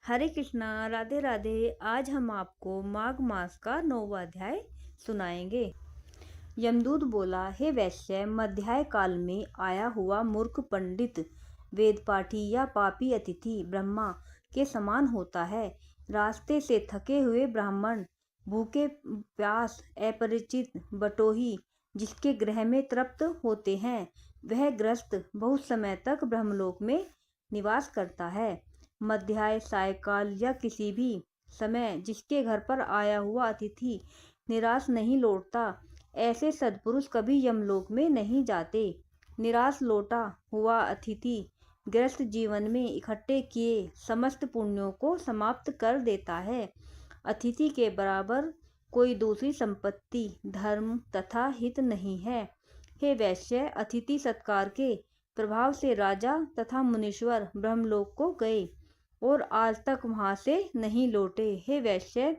हरे कृष्णा, राधे राधे। आज हम आपको माघ मास का 9वां अध्याय सुनाएंगे। यमदूत बोला, हे वैश्य, मध्याह्न काल में आया हुआ मूर्ख पंडित, वेदपाठी या पापी अतिथि ब्रह्मा के समान होता है। रास्ते से थके हुए ब्राह्मण, भूखे प्यास अपरिचित बटोही जिसके गृह में तृप्त होते हैं, वह ग्रस्त बहुत समय तक ब्रह्मलोक में निवास करता है। मध्याह्न, सायकाल या किसी भी समय जिसके घर पर आया हुआ अतिथि निराश नहीं लौटता, ऐसे सद्पुरुष कभी यमलोक में नहीं जाते। निराश लौटा हुआ अतिथि गृहस्थ जीवन में इकट्ठे किए समस्त पुण्यों को समाप्त कर देता है। अतिथि के बराबर कोई दूसरी संपत्ति, धर्म तथा हित नहीं है। हे वैश्य, अतिथि सत्कार के प्रभाव से राजा तथा मुनीश्वर ब्रह्मलोक को गए और आज तक वहां से नहीं लौटे। हे वैश्य,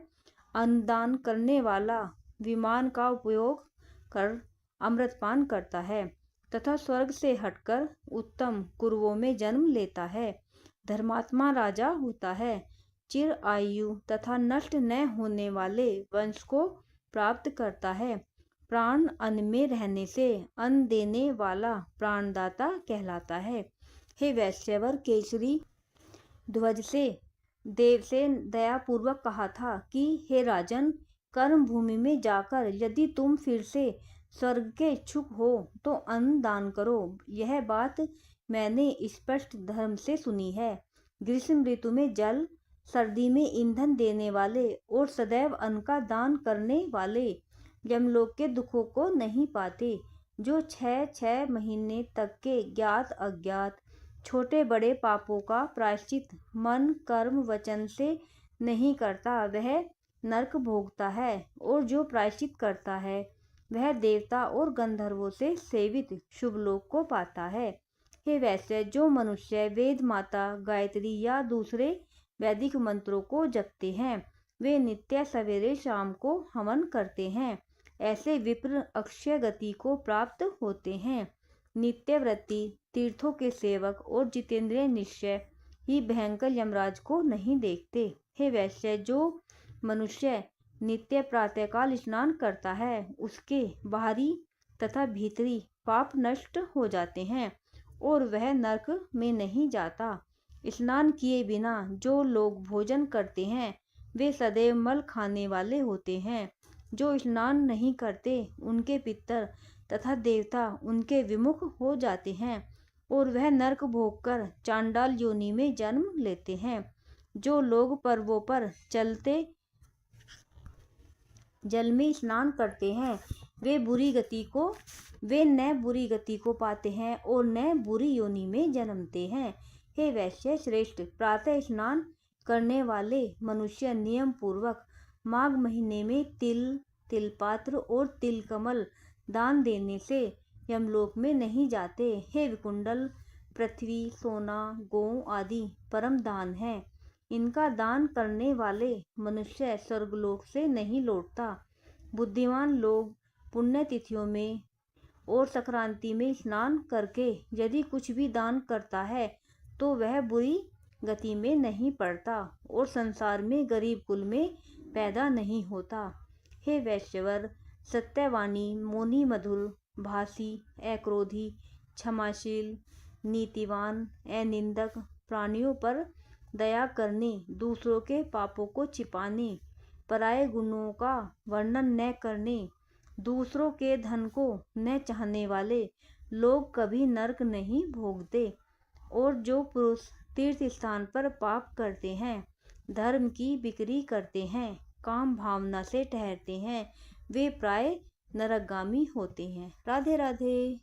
अन्नदान करने वाला विमान का उपयोग कर अमृतपान करता है तथा स्वर्ग से हटकर उत्तम कुरवों में जन्म लेता है। धर्मात्मा राजा होता है, चिर आयु तथा नष्ट न होने वाले वंश को प्राप्त करता है। प्राण अन्न में रहने से अन्न देने वाला प्राणदाता कहलाता है। हे वैश्यवर, केसरी ध्वज से देव से दयापूर्वक कहा था कि हे राजन, कर्म भूमि में जाकर यदि तुम फिर से स्वर्ग के इच्छुक हो तो अन्न दान करो। यह बात मैंने स्पष्ट धर्म से सुनी है। ग्रीष्म ऋतु में जल, सर्दी में ईंधन देने वाले और सदैव अन्न का दान करने वाले यमलोक के दुखों को नहीं पाते। जो 6 महीने तक के ज्ञात अज्ञात छोटे बड़े पापों का प्रायश्चित मन कर्म वचन से नहीं करता, वह नरक भोगता है, और जो प्रायश्चित करता है वह देवता और गंधर्वों से सेवित शुभलोक को पाता है। हे वैश्य, जो मनुष्य वेद माता गायत्री या दूसरे वैदिक मंत्रों को जपते हैं, वे नित्य सवेरे शाम को हवन करते हैं। ऐसे विप्र अक्षय गति को प्राप्त होते हैं। नित्यव्रती, तीर्थों के सेवक और जितेंद्रिय निश्चय ही भयंकर यमराज को नहीं देखते। हे वैश्य, जो मनुष्य नित्य प्रातःकाल स्नान करता है, उसके बाहरी तथा भीतरी पाप नष्ट हो जाते हैं और वह नरक में नहीं जाता। स्नान किए बिना जो लोग भोजन करते हैं, वे सदैव मल खाने वाले होते हैं। जो स्नान नहीं करते, उनके पितर तथा देवता उनके विमुख हो जाते हैं और वह नरक भोगकर चांडाल योनि में जन्म लेते हैं। जो लोग पर्वों पर चलते जल में स्नान करते हैं, वे न बुरी गति को पाते हैं और न बुरी योनि में जन्मते हैं। हे वैश्य श्रेष्ठ, प्रातः स्नान करने वाले मनुष्य नियम पूर्वक माघ महीने में तिल, तिलपात्र और तिलकमल दान देने से यमलोक में नहीं जाते। हे विकुंडल, पृथ्वी, सोना, गौ आदि परम दान है। इनका दान करने वाले मनुष्य स्वर्गलोक से नहीं लौटता। बुद्धिमान लोग पुण्यतिथियों में और संक्रांति में स्नान करके यदि कुछ भी दान करता है तो वह बुरी गति में नहीं पड़ता और संसार में गरीब कुल में पैदा नहीं होता। हे वैश्यवर, सत्यवाणी, मौनी, मधुर भाषी, अक्रोधी, क्षमाशील, नीतिवान, अनिंदक, प्राणियों पर दया करने, दूसरों के पापों को छिपाने, पराये गुणों का वर्णन न करने, दूसरों के धन को न चाहने वाले लोग कभी नरक नहीं भोगते। और जो पुरुष तीर्थ स्थान पर पाप करते हैं, धर्म की बिक्री करते हैं, काम भावना से ठहरते हैं, वे प्राय नरकगामी होते हैं। राधे राधे।